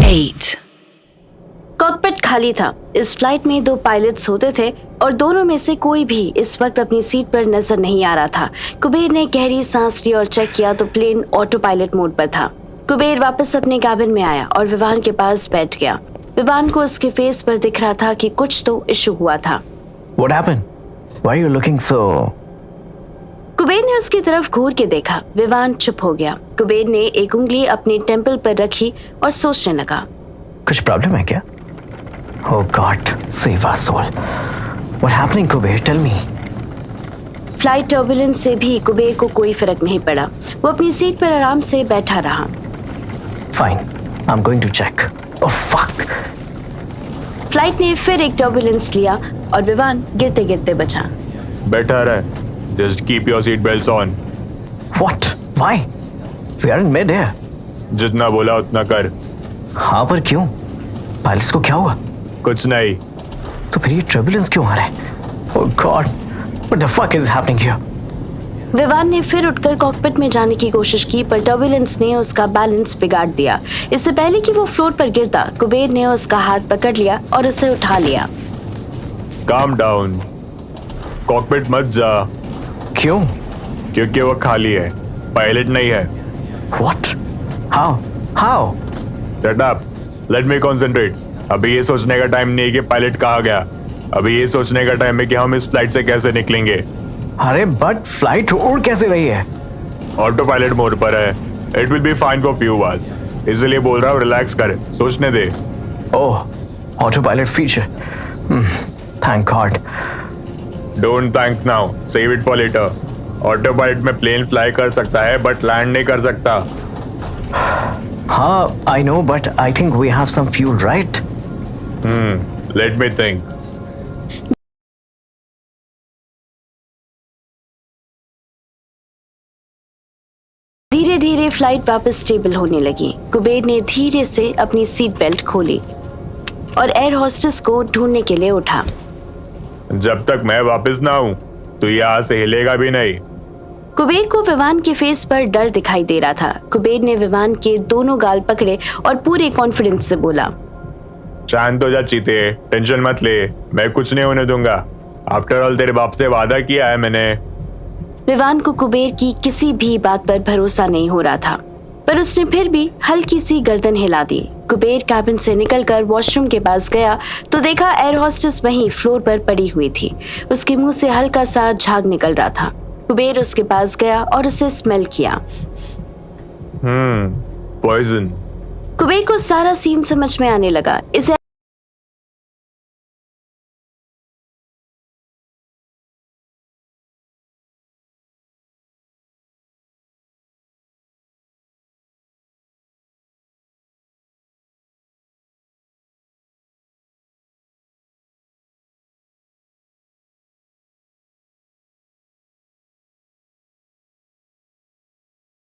8. Cockpit खाली था। इस फ्लाइट में 2 पायलट्स होते थे और दोनों में से कोई भी इस वक्त अपनी सीट पर नजर नहीं आ रहा था। कुबेर ने गहरी सांस ली और चेक किया तो प्लेन ऑटो पायलट मोड पर था। कुबेर वापस अपने कैबिन में आया और विवान के पास बैठ गया। विवान को उसके फेस पर दिख रहा था कि कुछ तो इशू हुआ था। What happened? Why are you looking so? Kuber ने उसकी तरफ घूर के देखा। विवान चुप हो गया। कुबेर ने एक उंगली अपने टेम्पल पर रखी और सोचने लगा। कुछ प्रॉब्लम है क्या? Oh God, save our soul. What happening, Kuber? Tell me. Flight turbulence से भी कुबेर को कोई फर्क नहीं पड़ा। वो अपनी सीट पर आराम से बैठा रहा। Fine, I'm going to check. Oh fuck! Flight ने फिर एक टर्बुलेंस लिया और विमान गिरते गिरते बचा। बैठा रहे। Just keep your seat belts on. What? Why? We are in mid-air. जितना बोला उतना कर। हाँ पर क्यों? पायलट्स को क्या हुआ? कुछ नहीं। तो फिर ये टर्बुलेंस क्यों आ रहा है? Oh God, what the fuck is happening here? Vivaan ने फिर उठकर कॉकपिट में जाने की कोशिश की पर टर्बुलेंस ने उसका बैलेंस बिगाड़ दिया। इससे पहले कि वो फ्लोर पर गिरता, कुबेर ने उसका हाथ पकड़ लिया और उसे उठा लिया। Calm down. कॉकपिट मत जा। क्यों? क्योंकि वो खाली है, पायलट नहीं है। What? How? How? Shut up. Let me concentrate. अभी ये सोचने का टाइम नहीं है कि पायलट कहाँ गया। अभी ये सोचने का टाइम है कि हम इस फ्लाइट से कैसे निकलेंगे। अरे बट फ्लाइट उड़ कैसे रही है? ऑटो पायलट मोड पर है। It will be fine for few hours. इसलिए बोल रहा हूँ रिलैक्स कर, सोचने दे। Oh, autopilot feature. Thank God. Don't thank now. Save it for later. Auto pilot में प्लेन फ्लाई कर सकता है बट लैंड नहीं कर सकता। हाँ, I know, but I think we have some fuel, right? Let me think. धीरे धीरे फ्लाइट वापस स्टेबल होने लगी। कुबेर ने धीरे से अपनी सीट बेल्ट खोली और एयर होस्टेस को ढूंढने के लिए उठा। जब तक मैं वापस ना आऊं तो यहाँ से हिलेगा भी नहीं। कुबेर को विवान के फेस पर डर दिखाई दे रहा था। कुबेर ने विवान के दोनों गाल पकड़े और पूरे कॉन्फिडेंस से बोला, शांत हो जा चीते, टेंशन मत ले, मैं कुछ नहीं होने दूंगा। आफ्टर ऑल तेरे बाप से वादा किया है मैंने। विवान को कुबेर की किसी भी बात पर भरोसा नहीं हो रहा था, पर उसने फिर भी हल्की सी गर्दन हिला दी। कुबेर कैबिन से निकलकर वॉशरूम के पास गया तो देखा एयर होस्टेस वहीं फ्लोर पर पड़ी हुई थी। उसके मुंह से हल्का सा झाग निकल रहा था। कुबेर उसके पास गया और उसे स्मेल किया। पॉइजन। कुबेर को सारा सीन समझ में आने लगा। इसे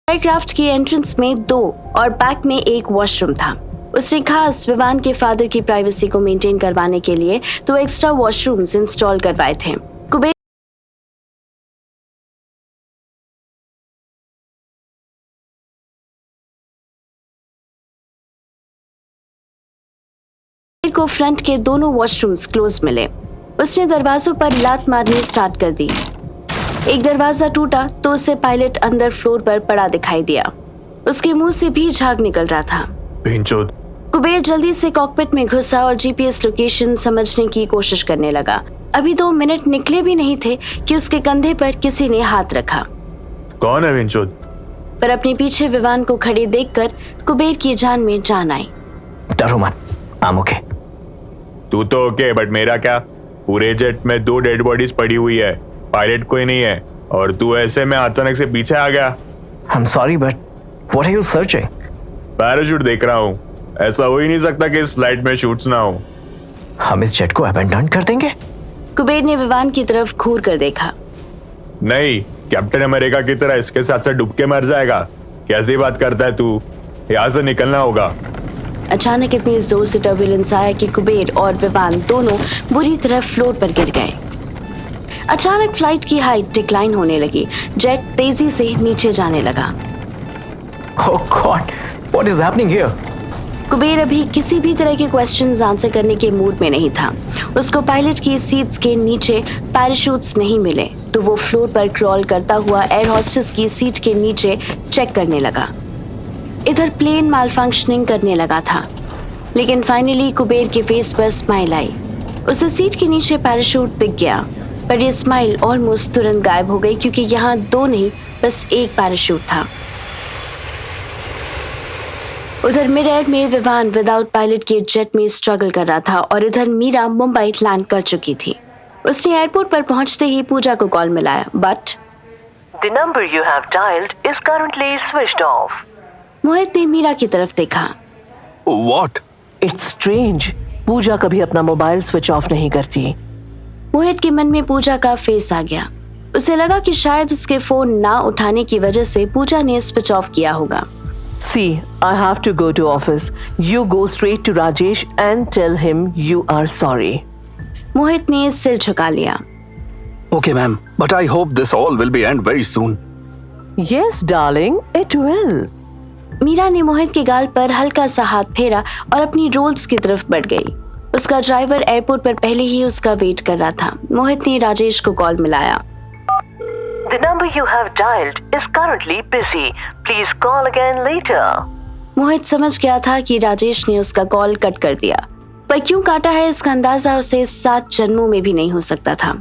एयरक्राफ्ट की एंट्रेंस में 2 और बैक में एक वॉशरूम था। उसने खास विवान के फादर की प्राइवेसी को मेंटेन करवाने के लिए 2 एक्स्ट्रा वॉशरूम्स इंस्टॉल करवाए थे। कुबेर को फ्रंट के दोनों वॉशरूम्स क्लोज मिले। उसने दरवाजों पर लात मारनी स्टार्ट कर दी। एक दरवाजा टूटा तो उसे पायलट अंदर फ्लोर पर पड़ा दिखाई दिया। उसके मुंह से भी झाग निकल रहा था। भिंचोद। कुबेर जल्दी से कॉकपिट में घुसा और जीपीएस लोकेशन समझने की कोशिश करने लगा। अभी 2 मिनट निकले भी नहीं थे कि उसके कंधे पर किसी ने हाथ रखा। कौन है भिंचोद? पर अपने पीछे विवान को खड़े देखकर कुबेर की जान में जान आई। डरो मत, I'm okay. तू तो ओके बट मेरा क्या? पूरे जेट में 2 डेड बॉडीज पड़ी हुई है, पायलट कोई नहीं है और तू ऐसे में अचानक से पीछे आ गया। I'm sorry, but what are you searching? Parachute देख रहा हूँ। ऐसा हो ही नहीं सकता कि इस फ्लाइट में शूट्स ना हो। हम इस जेट को अबैंडन कर देंगे? कुबेर ने विवान की तरफ घूर कर देखा। नहीं, कैप्टन अमेरिका की तरह इसके साथ साथ डूब के मर जाएगा। कैसी बात करता है तू? यहाँ से निकलना होगा। अचानक इतनी जोर से टर्बुलेंस आया कि कुबेर और विवान दोनों बुरी तरह फ्लोर पर गिर गए। अचानक फ्लाइट की हाइट डिक्लाइन होने लगी। जेट तेजी से नीचे जाने लगा। Oh God, what is happening here? Kuber अभी किसी भी तरह के क्वेश्चंस आंसर करने के मूड में नहीं था। उसको पायलट की सीट्स के नीचे पैराशूट्स नहीं मिले तो वो फ्लोर पर क्रॉल करता हुआ एयर होस्टेस की सीट के नीचे चेक करने लगा। इधर प्लेन माल फंक्शनिंग करने लगा था, लेकिन फाइनली कुबेर के फेस पर स्माइल आई। उसे सीट के नीचे पैराशूट दिख गया, पर ये स्माइल ऑलमोस्ट तुरंत गायब हो गई क्योंकि यहाँ 2 नहीं बस 1 पैराशूट था। उधर मिड एयर में विवान विदाउट पायलट के जेट में स्ट्रगल कर रहा था और इधर मीरा मुंबई लैंड कर चुकी थी। उसने एयरपोर्ट पर पहुंचते ही पूजा को कॉल मिलाया, but The number you have dialed is currently switched off. मोहित ने मीरा की तरफ देखा। What? It's strange. पूजा कभी अपना मोबाइल स्विच ऑफ नहीं करती। मोहित के मन में पूजा का फेस आ गया। उसे लगा कि शायद उसके फोन ना उठाने की वजह से पूजा ने स्विच ऑफ किया होगा। See, I have to go to office. You go straight to Rajesh and tell him you are sorry. मोहित ने सिर झुका लिया। Okay, ma'am. But I hope this all will be end very soon. Yes, darling, it will. Meera ने मोहित के गाल पर हल्का सा हाथ फेरा और अपनी रोल्स की तरफ बढ़ गई। उसका ड्राइवर एयरपोर्ट पर पहले ही उसका वेट कर रहा था। मोहित ने राजेश को कॉल मिलाया। The number you have dialed is currently busy. Please call again later. मोहित समझ गया था कि राजेश ने उसका कॉल कट कर दिया, पर क्यों काटा है इसका अंदाजा उसे 7 जन्मों में भी नहीं हो सकता था।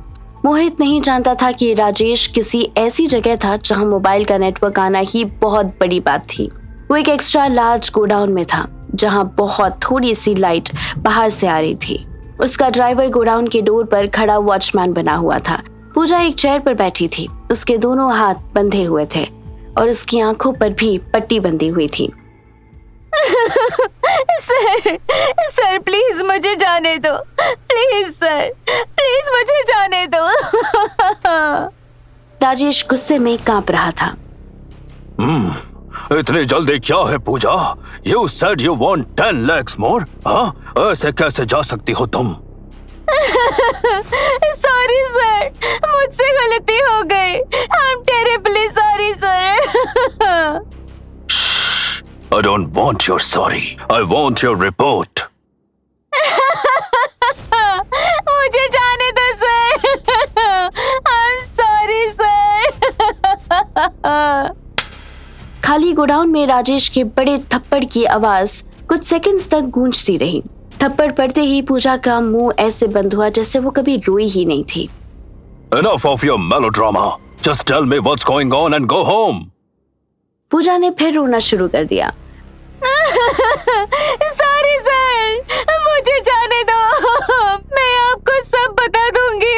मोहित नहीं जानता था कि राजेश किसी ऐसी जगह था जहां मोबाइल का नेटवर्क आना ही बहुत बड़ी बात थी। वो एक एक्स्ट्रा लार्ज गोडाउन में था जहां बहुत थोड़ी सी लाइट बाहर से आ रही थी। उसका ड्राइवर गोडाउन के डोर पर खड़ा वॉचमैन बना हुआ था। पूजा एक चेयर पर बैठी थी। उसके दोनों हाथ बंधे हुए थे और उसकी आंखों पर भी पट्टी बंधी हुई थी। सर प्लीज मुझे जाने दो, प्लीज सर, प्लीज मुझे जाने दो। राजेश गुस्से में कांप रहा था। इतनी जल्दी क्या है पूजा? You said you want 10 lakhs more? हाँ? ऐसे कैसे जा सकती हो तुम? सॉरी सर, मुझसे गलती हो गई। I am terribly sorry sir. I don't want your sorry. I want your report. मुझे जाने दो sir. I am sorry sir. खाली गोडाउन में राजेश के बड़े थप्पड़ की आवाज कुछ सेकंड्स तक गूंजती रही। थप्पड़ पड़ते ही पूजा का मुंह ऐसे बंद हुआ जैसे वो कभी रोई ही नहीं थी। Enough of your melodrama. Just tell me what's going on and go home. पूजा ने फिर रोना शुरू कर दिया। सॉरी सर, मुझे जाने दो। मैं आपको सब बता दूंगी।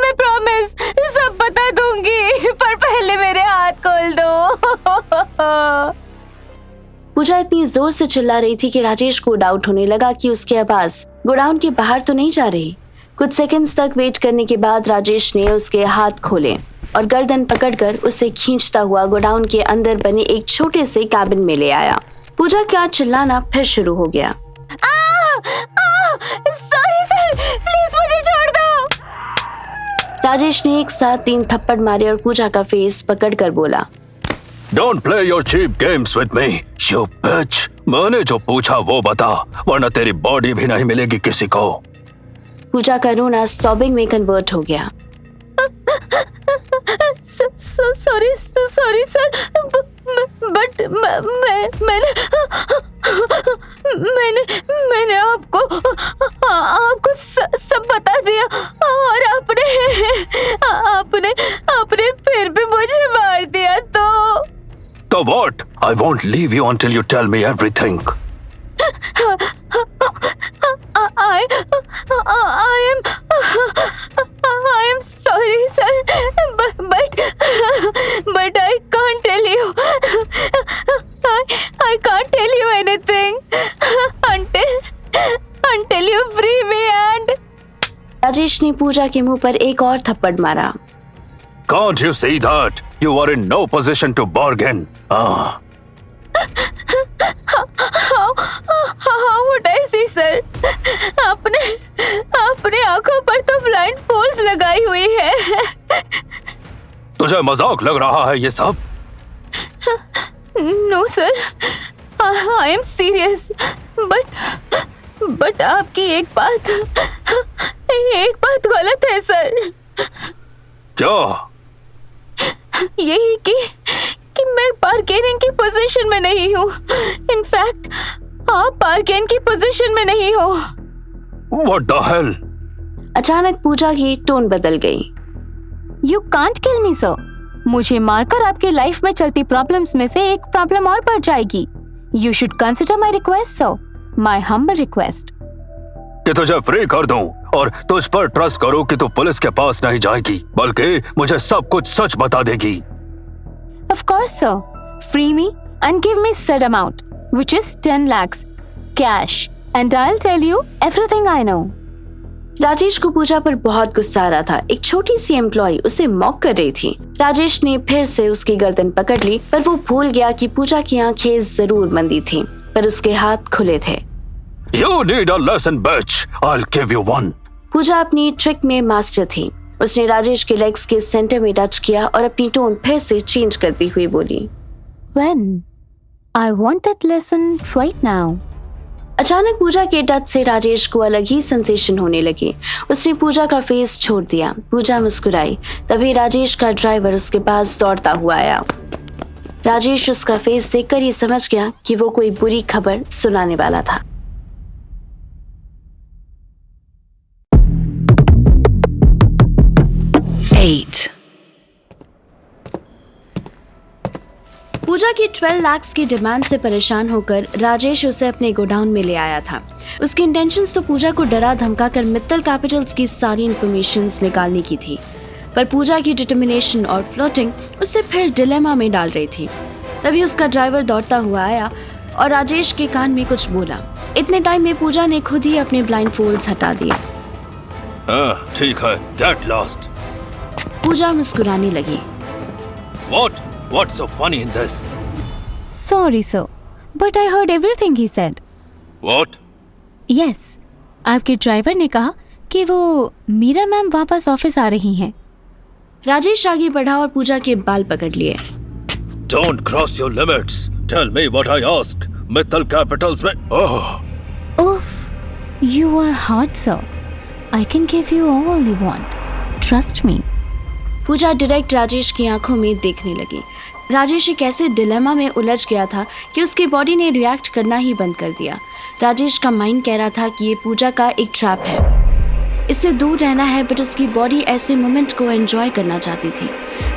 मैं प्रॉमिस सब बता दूंगी, पर पहले मेरे हाथ खोल दो। पूजा इतनी जोर से चिल्ला रही थी कि राजेश को डाउट होने लगा कि उसकी आवाज गोडाउन के बाहर तो नहीं जा रही। कुछ सेकंड्स तक वेट करने के बाद राजेश ने उसके हाथ खोले और गर्दन पकड़कर उसे खींचता हुआ गोडाउन के अंदर बने एक छोटे से कैबिन में ले आया। पूजा का चिल्लाना फिर शुरू हो गया। सॉरी सर, प्लीज मुझे छोड़ दो। राजेश ने एक साथ 3 थप्पड़ मारे और पूजा का फेस पकड़कर बोला, Don't play your cheap games with me, you bitch. मैंने जो पूछा वो बता, वरना तेरी बॉडी भी नहीं मिलेगी किसी को। पूजा का रोना सॉबिंग में कन्वर्ट हो गया। सॉरी सर, बट मैंने आपको सब बता दिया और आपने फिर भी मुझे मार दिया तो what? I won't leave you until you tell me everything. I am sorry, sir, but I can't tell you. I can't tell you anything until you free me and. Rajesh ने पूजा के मुंह पर एक और थप्पड़ मारा। Can't you see that? You are in no position to bargain. How would I see, sir? आपने आंखों पर तो ब्लाइंड फोल्ड्स लगाई हुई है। तुझे मजाक लग रहा है ये सब? No, sir. I am serious, but आपकी एक बात गलत है सर। क्या? यही कि मैं बार्गेनिंग की पोजीशन में नहीं हूँ। इनफैक्ट आप बार्गेन की पोजीशन में नहीं हो। What the hell? अचानक पूजा की टोन बदल गई। You can't kill me sir. मुझे मारकर आपके लाइफ में चलती प्रॉब्लम्स में से एक प्रॉब्लम और बढ़ जाएगी। You should consider my request sir, my humble request. कि तुझे फ्री कर दूं और तुझ पर ट्रस्ट करूं कि तू पुलिस के पास नहीं जाएगी, बल्कि मुझे सब कुछ सच बता देगी। Of course sir, free me and give me said amount, which is 10 lakhs cash, and I'll tell you everything I know. Rajesh को पूजा पर बहुत गुस्सा आ रहा था। एक छोटी सी एम्प्लॉय उसे मॉक कर रही थी। राजेश ने फिर से उसकी गर्दन पकड़ ली, पर वो भूल गया कि पूजा की आंखें जरूर बंदी थीं, पर उसके हाथ खुले थे। You need a lesson, bitch. I'll give you one. पूजा अपनी ट्रिक में मास्टर थी। उसने राजेश के लेग्स के सेंटर में टच किया और अपनी टोन फिर से चेंज करती हुई बोली, When? I want that lesson right now. अचानक पूजा के टच से राजेश को अलग ही सेंसेशन होने लगी। उसने पूजा का फेस छोड़ दिया। पूजा मुस्कुराई। तभी राजेश का ड्राइवर उसके पास दौड़ता हुआ आया। राजेश उसका फेस देखकर ही समझ गया कि वो कोई बुरी खबर सुनाने वाला था। पूजा की 12 लाख की डिमांड से परेशान होकर राजेश उसे अपने गोडाउन में ले आया था। उसकी इंटेंशंस तो पूजा को डरा धमका कर मित्तल कैपिटल्स की सारी इंफॉर्मेशंस निकालने की थी, पर पूजा की डिटर्मिनेशन और फ्लर्टिंग उसे फिर डिलेमा में डाल रही थी। तभी उसका ड्राइवर दौड़ता हुआ आया और राजेश के कान में कुछ बोला। इतने टाइम में पूजा ने खुद ही अपने ब्लाइंड फोल्ड्स हटा दिए। ठीक है, get lost. पूजा मुस्कुराने लगी। What's so funny in this? Sorry sir, but I heard everything he said. What? Yes, आपके ड्राइवर ने कहा कि वो मीरा मैम वापस ऑफिस आ रही हैं। राजेश आगे बढ़ा और पूजा के बाल पकड़ लिए। Don't cross your limits. Tell me what I asked. Mittal Capitals में Oof, you are hot sir. I can give you all you want. Trust me. Puja direct Rajesh की आंखों में देखने लगी। राजेश एक ऐसे डिलेमा में उलझ गया था कि उसकी बॉडी ने रिएक्ट करना ही बंद कर दिया। राजेश का माइंड कह रहा था कि ये पूजा का एक ट्रैप है, इससे दूर रहना है, बट उसकी बॉडी ऐसे मोमेंट को एंजॉय करना चाहती थी।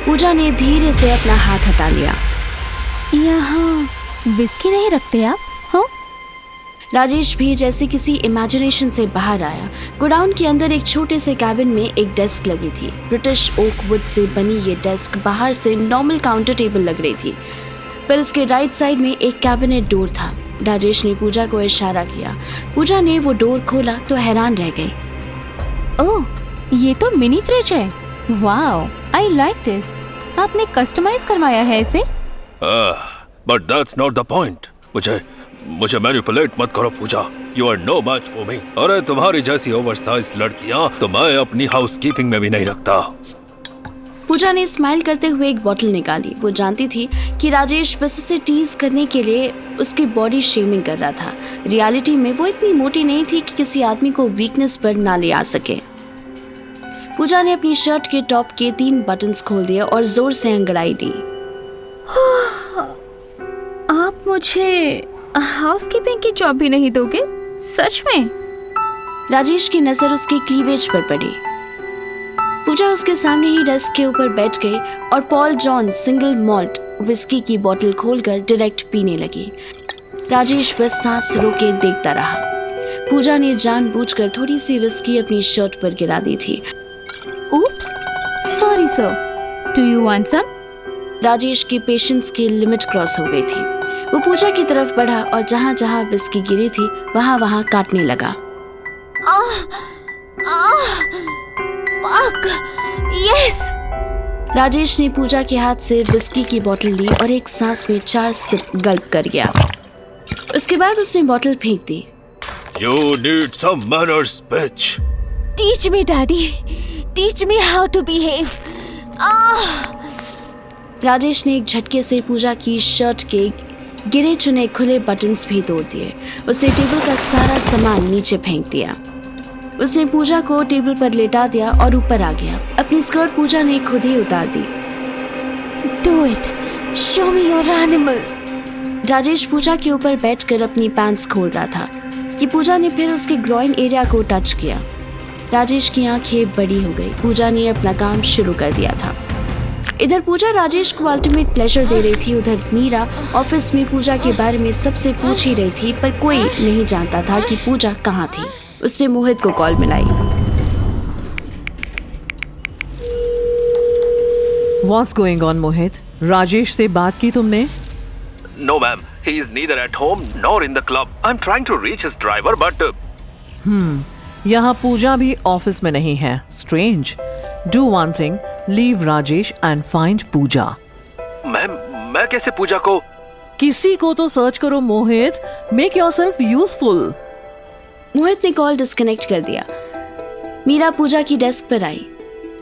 पूजा ने धीरे से अपना हाथ हटा लिया। यहाँ विस्की नहीं रखते आप? हाँ? राजेश भी जैसे किसी इमेजिनेशन से बाहर आया। गोडाउन के अंदर एक छोटे से कैबिन में एक डेस्क लगी थी। ब्रिटिश ओक वुड से बनी ये डेस्क बाहर से नॉर्मल काउंटर टेबल लग रही थी, पर उसके राइट साइड में एक कैबिनेट डोर था। राजेश ने पूजा को इशारा किया। पूजा ने वो डोर खोला तो हैरान रह गई। ओह, ये तो मिनी फ्रिज है। Wow, I like this. आपने कस्टमाइज करवाया है इसे? But that's not the point. मुझे मैनिपुलेट मत करो पूजा। You are no match for me. अरे तुम्हारी जैसी ओवरसाइज लड़कियां तो मैं अपनी हाउसकीपिंग में भी नहीं रखता। पूजा ने स्माइल करते हुए एक बोतल निकाली। वो जानती थी कि राजेश बस उसे टीज करने के लिए उसकी बॉडी शेमिंग कर रहा था। रियलिटी में वो इतनी मोटी नहीं थी कि किसी आदमी को वीकनेस पर ना ले आ सके। पूजा ने अपनी शर्ट के टॉप के 3 बटन्स खोल दिए और जोर से अंगड़ाई दी। आप मुझे हाउसकीपिंग की जॉब भी नहीं दोगे? सच में? राजेश की नजर उसके क्लीवेज पर पड़ी। पूजा उसके सामने ही डेस्क के ऊपर बैठ गई और Paul John single malt whisky की बोतल खोलकर डायरेक्ट पीने लगी। राजेश बस सांस रोके देखता रहा। पूजा ने जानबूझकर थोड़ी सी विस्की अपनी शर्ट पर गिरा दी थी। Oops, sorry sir. Do you want some? Rajesh की पेशेंस की लिमिट क्रॉस हो गई थी। वो पूजा की तरफ बढ़ा और जहाँ जहाँ विस्की गिरी थी वहाँ वहाँ काटने लगा। Fuck! Yes! राजेश ने पूजा के हाथ से विस्की की बोतल ली और एक सांस में 4 सिप गल्प कर गया। उसके बाद उसने बोतल फेंक दी। You need some manners, bitch. Teach me, Daddy. Teach me how to behave. Rajesh ने एक झटके से पूजा की शर्ट के गिरे चुने खुले बटन्स भी तोड़ दिए। उसने टेबल का सारा सामान नीचे फेंक दिया। उसने पूजा को टेबल पर लेटा दिया और ऊपर आ गया। अपनी स्कर्ट पूजा ने खुद ही उतार दी। Do it, show me your animal. Rajesh Pooja के ऊपर बैठकर अपनी पैंट्स खोल रहा था कि पूजा ने फिर उसके ग्रॉइन एरिया को टच किया। राजेश की आंखें बड़ी हो गई। पूजा ने अपना काम शुरू कर दिया था। इधर पूजा राजेश को अल्टीमेट प्लेजर दे रही थी। उधर मीरा ऑफिस में पूजा के बारे में सबसे पूछ ही रही थी, पर कोई नहीं जानता था कि पूजा कहाँ थी। उसने मोहित को कॉल मिलाई। What's going on, मोहित? राजेश से बात की तुमने? No, ma'am. He is neither at home nor in the club. I'm trying to reach his driver, but यहाँ पूजा भी ऑफिस में नहीं है। Strange. Do one thing. Leave Rajesh and find Puja. Ma'am, मैं कैसे पूजा को? किसी को तो सर्च करो मोहित। Make yourself useful. मोहित ने कॉल डिस्कनेक्ट कर दिया। मीरा पूजा की डेस्क पर आई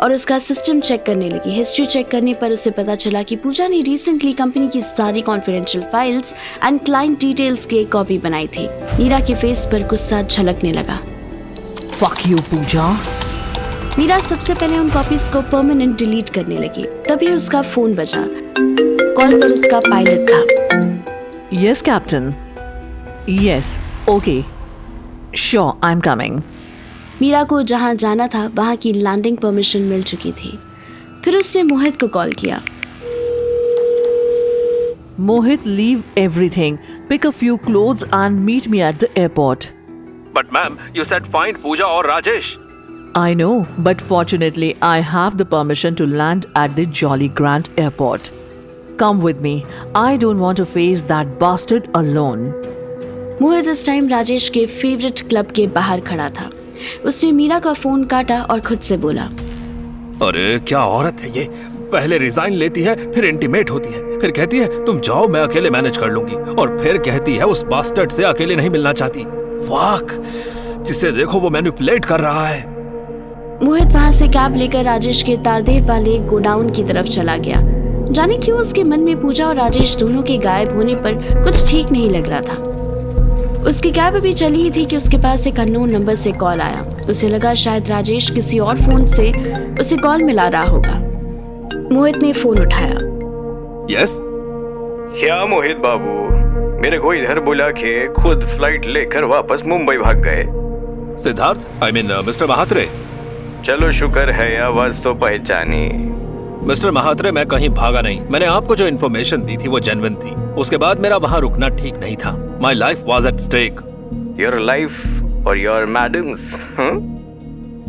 और उसका सिस्टम चेक करने लगी। हिस्ट्री चेक करने पर उसे पता चला कि पूजा ने रिसेंटली कंपनी की सारी confidential files and client details की एक कॉपी बनाई थी। मीरा के फेस पर गुस्सा झलकने लगा। Fuck you, पूजा। मीरा सबसे पहले उन कॉपीज को परमानेंट डिलीट करने लगी। तभी उसका फोन बजा। कॉल पर उसका पायलट था। Yes, Captain. Yes. Okay. Sure, I'm coming. Meera को जहां जाना था वहां की लैंडिंग परमिशन मिल चुकी थी। फिर उसने मोहित को कॉल किया। Mohit, leave everything. Pick a few clothes and meet me at the airport. But ma'am, you said find Pooja or Rajesh. I know, but fortunately, I have the permission to land at the Jolly Grant airport. Come with me. I don't want to face that bastard alone. मोहित इस time Rajesh के favourite club के बाहर खड़ा था। उसने मीरा का phone काटा और खुद से बोला, अरे क्या औरत है ये। पहले रिजाइन लेती है, फिर इंटीमेट होती है, फिर कहती है तुम जाओ मैं अकेले मैनेज कर लूंगी, और फिर कहती है उस बास्टर्ड से अकेले नहीं मिलना चाहती। फक, जिसे देखो वो मैनिपुलेट कर रहा है। मोहित वहां से कैब लेकर राजेश के तारदेव वाले गोडाउन की तरफ चला गया। जाने क्यों उसके मन में पूजा और राजेश दोनों के गायब होने पर कुछ ठीक नहीं लग रहा था। उसकी कैब अभी चली ही थी कि उसके पास एक अननोन नंबर से कॉल आया। उसे लगा शायद राजेश किसी और फोन से उसे कॉल मिला रहा होगा। मोहित ने फोन उठाया। यस? क्या मोहित बाबू, मेरे को इधर बुला के खुद फ्लाइट लेकर वापस मुंबई भाग गए? Siddharth, I mean mister Mhatre. चलो शुक्र है आवाज तो पहचानी। मिस्टर महात्रे, मैं कहीं भागा नहीं। मैंने आपको जो इन्फॉर्मेशन दी थी वो जेन्युइन थी। उसके बाद मेरा वहाँ रुकना ठीक नहीं था। My life was at stake. Your life और योर मैडम्स?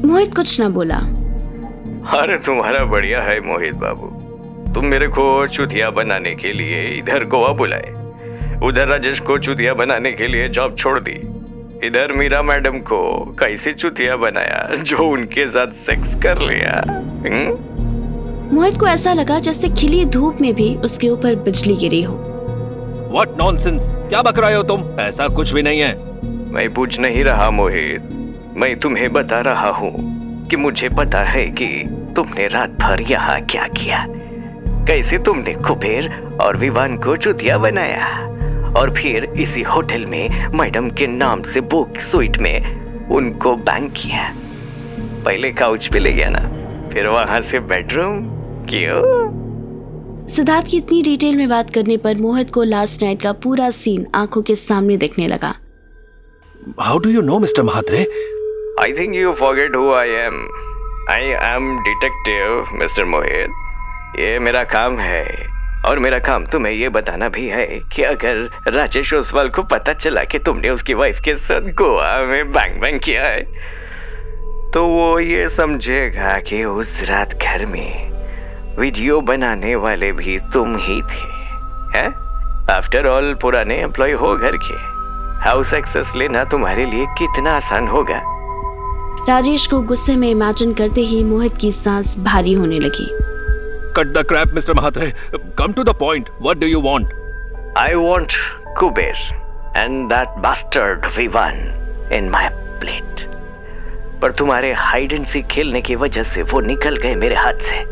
मोहित कुछ न बोला। अरे तुम्हारा बढ़िया है मोहित बाबू। तुम मेरे को चुतिया बनाने के लिए इधर गोवा बुलाए, उधर राजेश को चुतिया बनाने के लिए जॉब छोड़ दी, इधर मीरा मैडम को कैसे चुतिया बनाया जो उनके साथ सेक्स कर लिया। मोहित को ऐसा लगा जैसे खिली धूप में भी उसके ऊपर बिजली गिरी हो। What nonsense! क्या बक रहे हो तुम? ऐसा कुछ भी नहीं है। मैं पूछ नहीं रहा मोहित, मैं तुम्हें बता रहा हूँ कि मुझे पता है कि तुमने रात भर यहाँ क्या किया, कैसे तुमने कुबेर और विवान को चुतिया बनाया और फिर इसी होटल में मैडम के नाम से बुक स्वीट में उनको बैंक किया। पहले काउच पे ले गया ना, फिर वहां से बेडरूम। क्यों? सिद्धार्थ की इतनी डिटेल में बात करने पर मोहित को लास्ट नाइट का पूरा सीन आंखों के सामने दिखने लगा। How do you know, Mr. Mahatre? I think you forget who I am. I am detective, Mr. मोहित। ये मेरा काम है और मेरा काम तुम्हें ये बताना भी है कि अगर राजेश ओसवाल को पता चला कि तुमने उसकी वाइफ के साथ गोवा में बैंग बैंग किया है तो वो ये समझेगा कि उस रात घर में वीडियो बनाने वाले भी तुम ही थे। आफ्टर ऑल पुराने एम्प्लॉय हो घर के, हाउस एक्सेस लेना तुम्हारे लिए कितना आसान होगा। राजेश को गुस्से में इमेजिन करते ही मोहित की सांस भारी होने लगी। Cut the crap, Mr. Mahatre. Come to the point. What do you want? I want Kuber and that bastard Vivan in my plate. पर तुम्हारे हाइड एंड सीक खेलने की वजह से वो निकल गए मेरे हाथ से,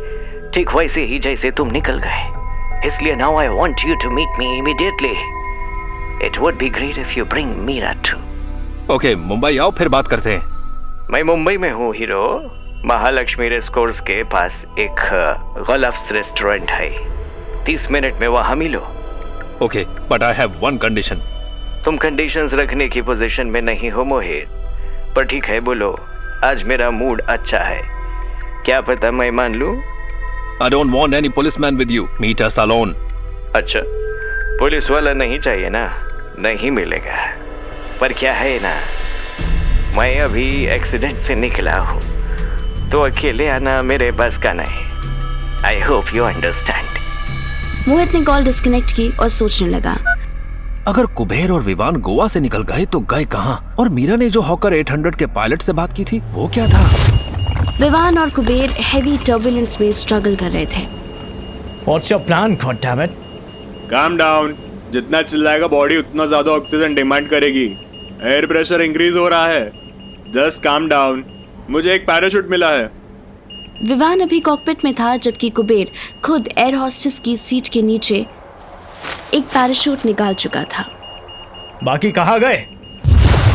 ठीक वैसे ही जैसे तुम निकल गए। इसलिए now I want you to meet me immediately It would be great if you bring Mira too. Okay, Mumbai आओ, फिर बात करते हैं। मैं मुंबई में हूँ हीरो। महालक्ष्मी रेस कोर्स के पास एक गल्फ्स रेस्टोरेंट है। 30 मिनट में वहाँ मिलो। Okay, but I have one condition. तुम कंडीशंस रखने की पोजीशन में नहीं हो मोहित, पर ठीक है बोलो। आज मेरा मूड अच्छा है, क्या पता मैं मान लूं। I don't want any policeman with you, meet us alone. अच्छा, पुलिस वाला नहीं चाहिए ना? नहीं मिलेगा। पर क्या है ना, मैं अभी एक्सीडेंट से निकला हूँ, तो अकेले आना मेरे बस का नहीं। I hope you understand. Mohit ने कॉल डिस्कनेक्ट की और सोचने लगा। अगर कुबेर और विवान गोवा से निकल गए तो गए कहाँ? और मीरा ने जो हॉकर 800 के पायलट से बात की थी वो क्या था? विवान और कुबेर हेवी टर्बुलेंस में स्ट्रगल कर रहे थे। What's your plan, goddammit? Calm down. जितना चिल्लाएगा बॉडी उतना ज्यादा ऑक्सीजन डिमांड करेगी। एयर प्रेशर इंक्रीज हो रहा है। Just calm down. मुझे एक पैराशूट मिला है। विवान अभी कॉकपिट में था जबकि कुबेर खुद एयर हॉस्टेस की सीट के नीचे एक पैराशूट निकाल चुका था। बाकी कहाँ गए?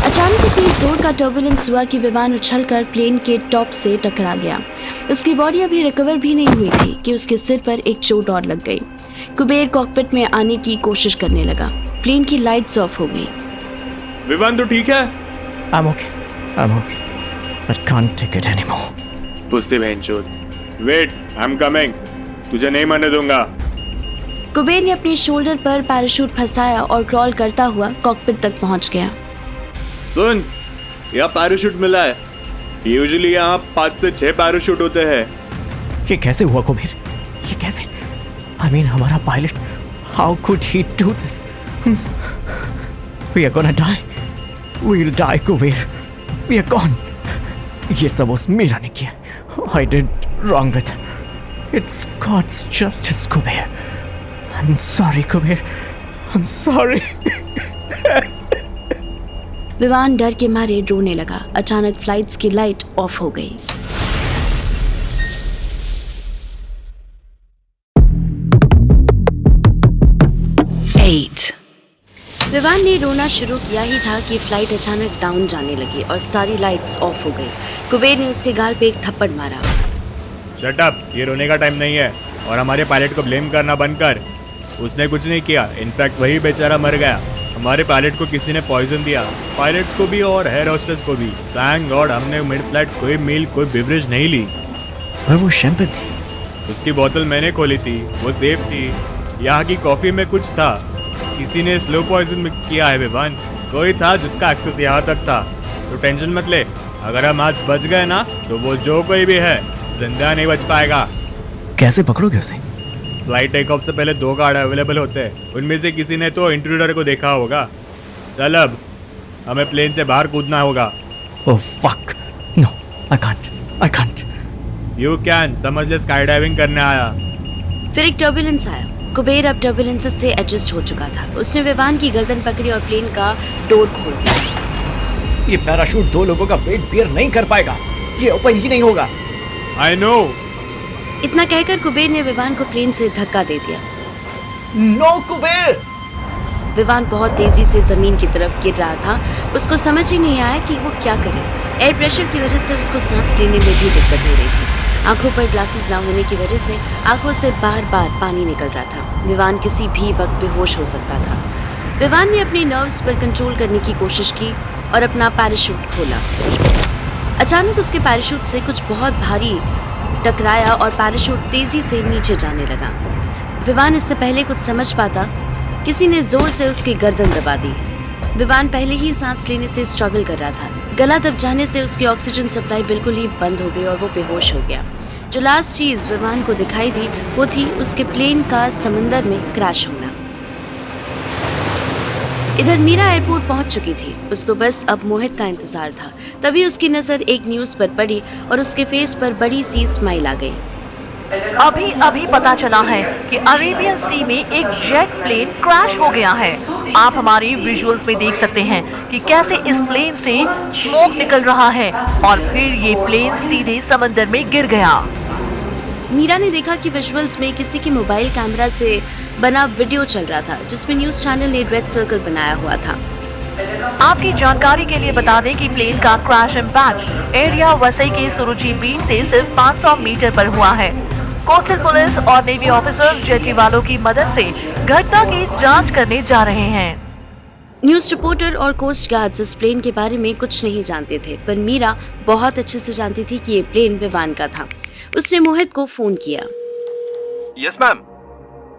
अचानक इतनी जोर का टर्बुलेंस हुआ कि विमान उछलकर प्लेन के टॉप से टकरा गया। उसकी बॉडी अभी रिकवर भी नहीं हुई थी कि उसके सिर पर एक चोट और लग गई। कुबेर कॉकपिट में आने की कोशिश करने लगा। प्लेन की लाइट्स ऑफ हो गई। विवान तो ठीक है? I'm okay. But can't take it anymore. Pussy बहनचोद। Wait, I am coming. तुझे नहीं मरने दूंगा। कुबेर ने अपने शोल्डर पर पैराशूट फंसाया और क्रॉल करता हुआ कॉकपिट तक पहुंच गया। सुन, यहाँ पैराशूट मिला है। यूजुअली यहाँ 5 से 6 पैराशूट होते हैं। ये कैसे हुआ कुबेर? ये कैसे? I mean, हमारा pilot, how could he do this? We are gonna die. We'll die, Kuber. We are gone. ये सब उस मीरा ने किया। I did wrong with her. It's God's justice, Kuber. I'm sorry, Kuber. I'm sorry. विमान डर के मारे रोने लगा। अचानक फ्लाइट्स की लाइट ऑफ हो गई। विमान ने रोना शुरू किया ही था कि फ्लाइट अचानक डाउन जाने लगी और सारी लाइट्स ऑफ हो गई। कुबेर ने उसके गाल पे एक थप्पड़ मारा। शट अप, ये रोने का टाइम नहीं है। और हमारे पायलट को ब्लेम करना बंद कर। उसने कुछ नहीं किया, इनफैक्ट वही बेचारा मर गया। हमारे पायलट को किसी ने पॉइजन दिया, पायलट्स को भी और एयर होस्टेस को भी। थैंक गॉड हमने मिड फ्लाइट कोई मील कोई बेवरेज नहीं ली। और वो शैंपेन थी। उसकी बोतल मैंने खोली थी, वो सेफ थी। यहाँ की कॉफी में कुछ था, किसी ने स्लो पॉइजन मिक्स किया है विवान। कोई था जिसका एक्सेस यहाँ तक था, तो टेंशन मत ले। अगर हम आज बच गए ना तो वो जो कोई भी है जिंदा नहीं बच पाएगा। कैसे पकड़ोगे उसे? फ्लाइट टेक ऑफ से पहले 2 गार्ड अवेलेबल होते हैं, उनमें से किसी ने तो इंट्रूडर को देखा होगा। चल अब हमें प्लेन से बाहर कूदना होगा। Oh fuck! No, I can't. You can, समझ ले स्काई डाइविंग करने आया। फिर एक टर्बुलेंस आया। कुबेर अब टर्बुलेंसेस से एडजस्ट हो चुका था। उसने विमान की गर्दन पकड़ी और प्लेन का डोर खोल दिया। ये पैराशूट 2 लोगों का वेट बियर नहीं कर पाएगा। ये ओपन ही नहीं होगा। I know. इतना कहकर कुबेर ने विमान को प्लेन से धक्का दे दिया। नो कुबेर! विमान बहुत तेजी से जमीन की तरफ गिर रहा था। उसको समझ ही नहीं आया कि वो क्या करे। एयर प्रेशर की वजह से उसको सांस लेने में भी दिक्कत हो रही थी। आंखों पर ग्लासेस ना होने की वजह से आंखों से बार बार पानी निकल रहा था। विमान किसी भी वक्त बेहोश हो सकता था। विमान ने अपने नर्व्स पर कंट्रोल करने की कोशिश की और अपना पैराशूट खोला। अचानक उसके पैराशूट से कुछ बहुत भारी टकराया और पैराशूट तेजी से नीचे जाने लगा। विमान इससे पहले कुछ समझ पाता, किसी ने जोर से उसकी गर्दन दबा दी। विमान पहले ही सांस लेने से स्ट्रगल कर रहा था। गला दब जाने से उसकी ऑक्सीजन सप्लाई बिल्कुल ही बंद हो गई और वो बेहोश हो गया। जो लास्ट चीज विमान को दिखाई दी वो थी उसके प्लेन का समंदर में क्रैश होना। इधर मीरा एयरपोर्ट पहुंच चुकी थी। उसको बस अब मोहित का इंतजार था। तभी उसकी नजर एक न्यूज पर पड़ी और उसके फेस पर बड़ी सी स्माइल आ गई। अभी पता चला है कि अरेबियन सी में एक जेट प्लेन क्रैश हो गया है। आप हमारे विजुअल्स में देख सकते हैं कि कैसे इस प्लेन से स्मोक निकल रहा है और फिर ये प्लेन सीधे समंदर में गिर गया। मीरा ने देखा कि विजुअल्स में किसी के मोबाइल कैमरा से बना वीडियो चल रहा था जिसमें न्यूज चैनल ने रेड सर्कल बनाया हुआ था। आपकी जानकारी के लिए बता दें कि प्लेन का क्रैश इम्पैक्ट एरिया वसई के सुरुचि बीच से सिर्फ 500 मीटर पर हुआ है। कोस्टल पुलिस और नेवी ऑफिसर्स जेटी वालों की मदद से घटना की जांच करने जा रहे हैं। न्यूज रिपोर्टर और कोस्ट गार्ड्स इस प्लेन के बारे में कुछ नहीं जानते थे, पर मीरा बहुत अच्छे से जानती थी कि ये प्लेन विवान का था। उसने मोहित को फोन किया। Yes ma'am.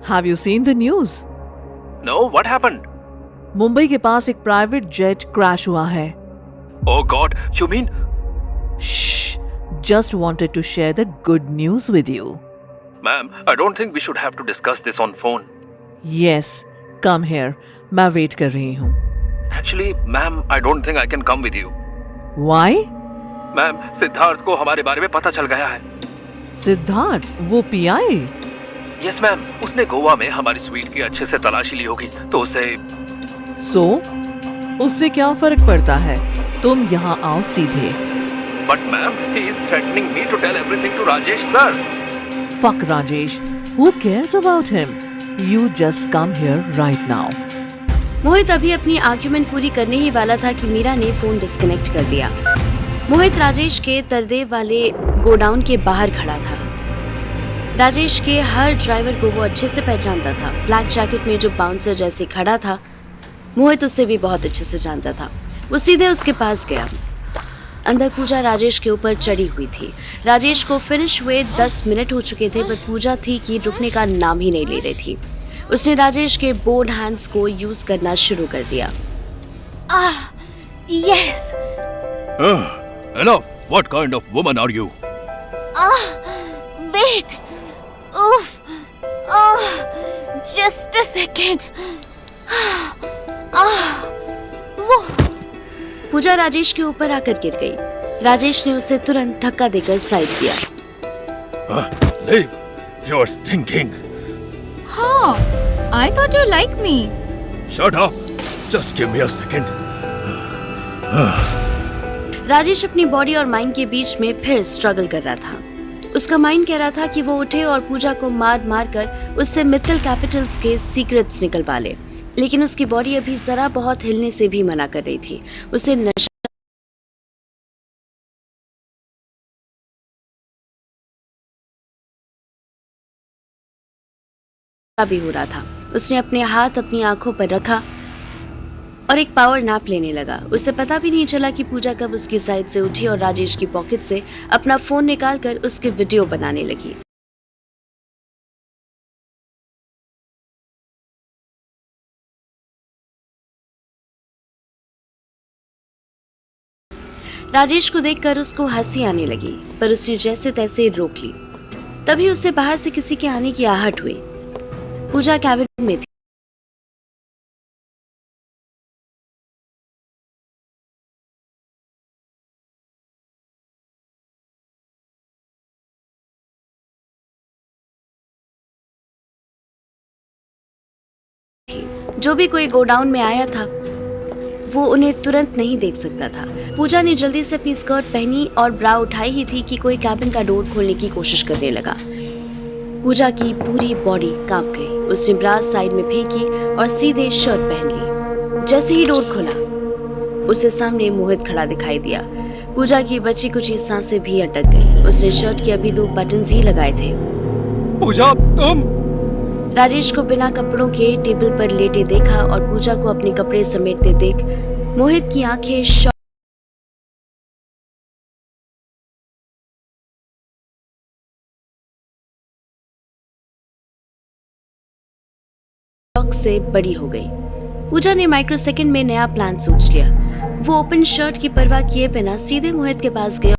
Have you seen the news? No, what happened? Mumbai के पास एक प्राइवेट जेट क्रैश हुआ है। Oh God, you mean? Shh, just wanted to share the good news with you. Ma'am, I don't think we should have to discuss this on phone. Yes, come here. मैं wait कर रही हूँ। Actually ma'am, I don't think I can come with you. Why? Ma'am, Siddharth को हमारे बारे में पता चल गया है। सिद्धार्थ, वो पीआई? यस मैम, उसने गोवा में हमारी स्वीट की अच्छे से तलाशी ली होगी, तो उसे So? उससे क्या फर्क पड़ता है? तुम यहाँ आओ सीधे। But ma'am, he is threatening me to tell everything to Rajesh sir. Fuck Rajesh. Who cares about him? You just come here right now. मोहित अभी अपनी आर्ग्यूमेंट पूरी करने ही वाला था कि मीरा ने फोन डिस्कनेक्ट कर दिया। मोहित राजेश के तरदेव वाले गोडाउन के बाहर खड़ा था। राजेश के हर ड्राइवर को वो अच्छे से पहचानता था। ब्लैक जैकेट में जो बाउंसर जैसे खड़ा था, मोहित उससे भी बहुत अच्छे से जानता था। वो सीधे उसके पास गया। अंदर पूजा राजेश के ऊपर चढ़ी हुई थी। राजेश को फिनिश हुए 10 मिनट हो चुके थे, पर पूजा थी कि रुकने का नाम ही नहीं ले रही थी। उसने राजेश के बोर्ड हैंड्स को यूज करना शुरू कर दिया। Yes. Enough. What kind of woman are you? Wait. Oof. Just a second. वो पूजा राजेश के ऊपर आकर गिर गई। राजेश ने उसे तुरंत धक्का देकर साइड किया। Leave. You're stinking. हाँ, I thought you liked me. Shut up. Just give me a second. Rajesh अपनी बॉडी और माइंड के बीच में फिर स्ट्रगल कर रहा था। उसका माइंड कह रहा था कि वो उठे और पूजा को मार मार कर उससे मित्तल कैपिटल्स के सीक्रेट्स निकलवा ले, लेकिन उसकी बॉडी अभी जरा बहुत हिलने से भी मना कर रही थी। उसे नशा भी हो रहा था। उसने अपने हाथ अपनी आंखों पर रखा और एक पावर नैप लेने लगा। उसे पता भी नहीं चला कि पूजा कब उसकी साइड से उठी और राजेश की पॉकेट से अपना फोन निकालकर उसके वीडियो बनाने लगी। राजेश को देखकर उसको हंसी आने लगी, पर उसने जैसे तैसे रोक ली। तभी उसे बाहर से किसी के आने की आहट हुई। पूजा कैबिन में थी। जो भी कोई गोडाउन में आया था वो उन्हें तुरंत नहीं देख सकता था। पूजा ने जल्दी से अपनी स्कर्ट पहनी और ब्रा उठाई ही थी कि कोई कैबिन का डोर खोलने की कोशिश करने लगा। पूजा की पूरी बॉडी कांप गई। उसने ब्रा साइड में फेंकी और सीधे शर्ट पहन ली। जैसे ही डोर खुला, उसे सामने मोहित खड़ा दिखाई दिया। पूजा की बची कुछ सांसें भी अटक गई। उसने शर्ट के अभी 2 बटन्स ही लगाए थे। पूजा, तुम? राजेश को बिना कपड़ों के टेबल पर लेटे देखा और पूजा को अपने कपड़े समेटते देख मोहित की आंखें शॉक से बड़ी हो गई। पूजा ने माइक्रो सेकंड में नया प्लान सोच लिया। वो ओपन शर्ट की परवाह किए बिना सीधे मोहित के पास गया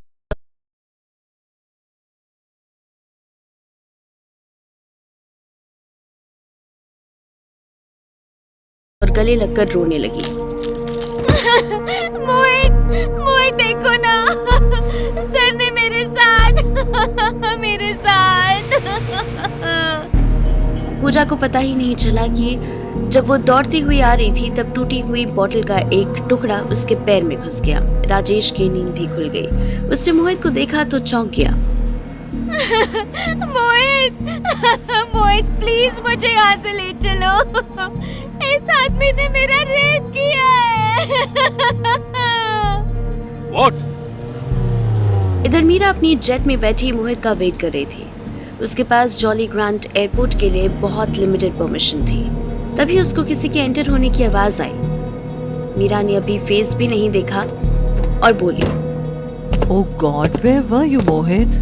और गले लगकर रोने लगी। मोहित देखो ना, सर ने मेरे साथ पूजा को पता ही नहीं चला कि जब वो दौड़ती हुई आ रही थी तब टूटी हुई बोतल का एक टुकड़ा उसके पैर में घुस गया। राजेश की नींद भी खुल गई। उसने मोहित को देखा तो चौंक गया। मोहित मोहित प्लीज मुझे यहाँ से ले चलो। इस आदमी ने मेरा रेप किया है। What? इधर मीरा अपनी जेट में बैठी मोहित का वेट कर रही थी। उसके पास जॉली ग्रांट एयरपोर्ट के लिए बहुत लिमिटेड परमिशन थी। तभी उसको किसी के एंटर होने की आवाज आई। मीरा ने अभी फेस भी नहीं देखा और बोली, Oh God, where were you, Mohit?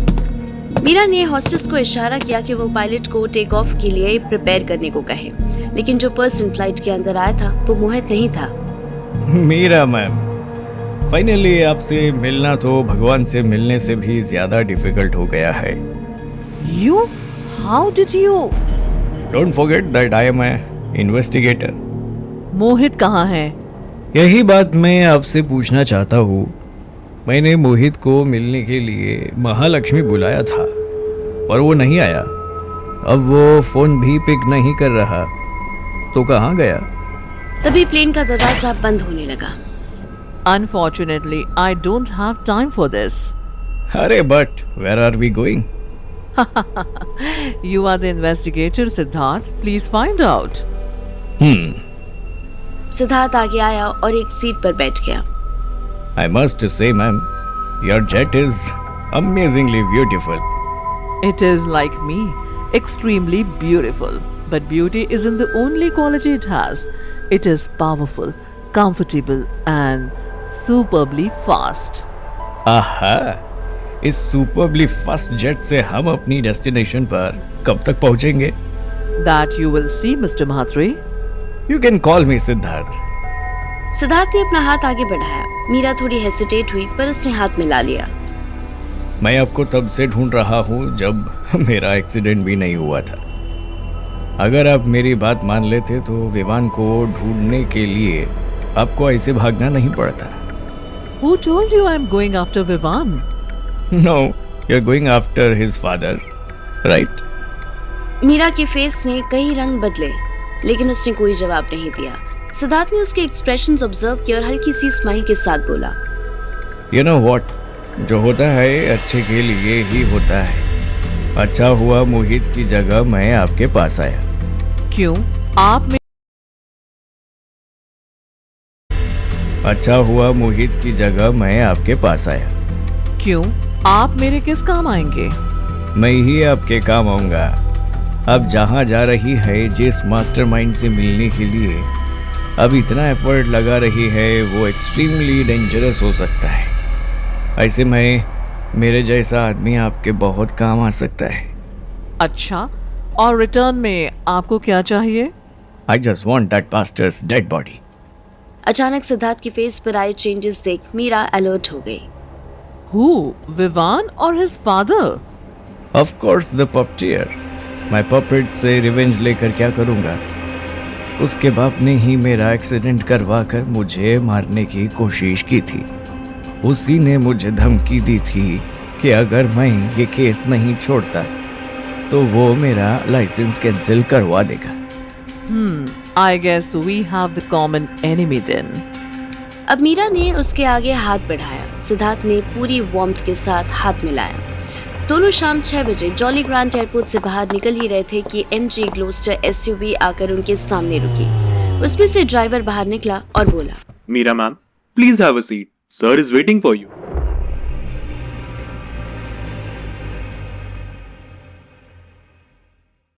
Meera ने हॉस्टेस को इशारा किया कि वो पायलट को टेक ऑफ के लिए प्रिपेयर करने को कहे, लेकिन जो पर्सन फ्लाइट के अंदर आया था वो मोहित नहीं था। मीरा मैम, फाइनली आपसे मिलना तो भगवान से मिलने से भी ज्यादा डिफिकल्ट हो गया है। You? How did you? Don't forget that I am investigator. Mohit कहाँ है? यही बात मैं आपसे पूछना चाहता हूँ। मैंने मोहित को मिलने के लिए महालक्ष्मी बुलाया था, पर वो नहीं आया। अब वो फोन भी पिक नहीं कर रहा, तो कहाँ गया? तभी प्लेन का दरवाजा बंद होने लगा। Unfortunately, I don't have time for this. अरे but where are we going? You are the investigator, Siddharth. Please find out. Siddharth आगे आया और एक सीट पर बैठ गया। I must say, ma'am, your jet is amazingly beautiful. It is like me, extremely beautiful. But beauty isn't the only quality it has. It is powerful, comfortable, and superbly fast. आहा, इस superbly fast jet से हम अपनी destination पर कब तक पहुंचेंगे? That you will see, Mr. Mhatre. You can call me Siddharth. Siddharth ने अपना हाथ आगे बढ़ाया। मीरा थोड़ी हेसिटेट हुई, पर उसने हाथ मिला लिया। मैं आपको तब से ढूंढ रहा हूँ जब मेरा एक्सीडेंट भी नहीं हुआ था। अगर आप मेरी बात मान लेते तो विवान को ढूंढने के लिए आपको ऐसे भागना नहीं पड़ता। Who told you I'm going after Vivan? No, you're going after his father, right? Meera के फेस ने कई रंग बदले, लेकिन उसने कोई जवाब नहीं दिया। सिद्धार्थ ने उसके एक्सप्रेशंस ऑब्जर्व किए और हल्की सी स्माइल के साथ बोला, You know what? जो होता है अच्छे के लिए ही होता है। अच्छा हुआ मोहित की जगह मैं आपके पास आया। क्यों? आप में अच्छा हुआ मोहित की जगह मैं आपके पास आया। क्यों? आप मेरे किस काम आएंगे? मैं ही आपके काम आऊंगा। अब जहाँ जा रही है जिस मास्टरमाइंड से मिलने के लिए अब इतना एफर्ट लगा रही है वो एक्सट्रीमली डेंजरस हो सकता है। ऐसे में मेरे जैसा आदमी आपके बहुत काम आ सकता है। अच्छा, और रिटर्न में आपको क्या चाहिए? I just want that pastors dead body. अचानक सिद्धार्थ के फेस पर आए चेंजेस देख मीरा अलर्ट हो गई। Who? Vivan or his father? Of course the puppeteer. मैं पपेट से रिवेंज लेकर क्या करूँगा? उसके बाप ने ही मेरा एक्सीडेंट करवा कर मुझे मारने की कोशिश की थी। उसी ने मुझे धमकी दी थी कि अगर मैं ये केस नहीं छोड़ता तो वो मेरा लाइसेंस कैंसिल करवा देगा। I guess we have the common enemy then. अब मीरा ने उसके आगे हाथ बढ़ाया। सिद्धार्थ ने पूरी वार्मथ के साथ हाथ मिलाया। दोनों शाम 6 बजे जॉली ग्रांट एयरपोर्ट से बाहर निकल ही रहे थे कि MG ग्लोस्टर SUV आकर उनके सामने रुकी। उसमें से ड्राइवर बाहर निकला और बोला, Mira ma'am, please have a seat, sir is waiting for you.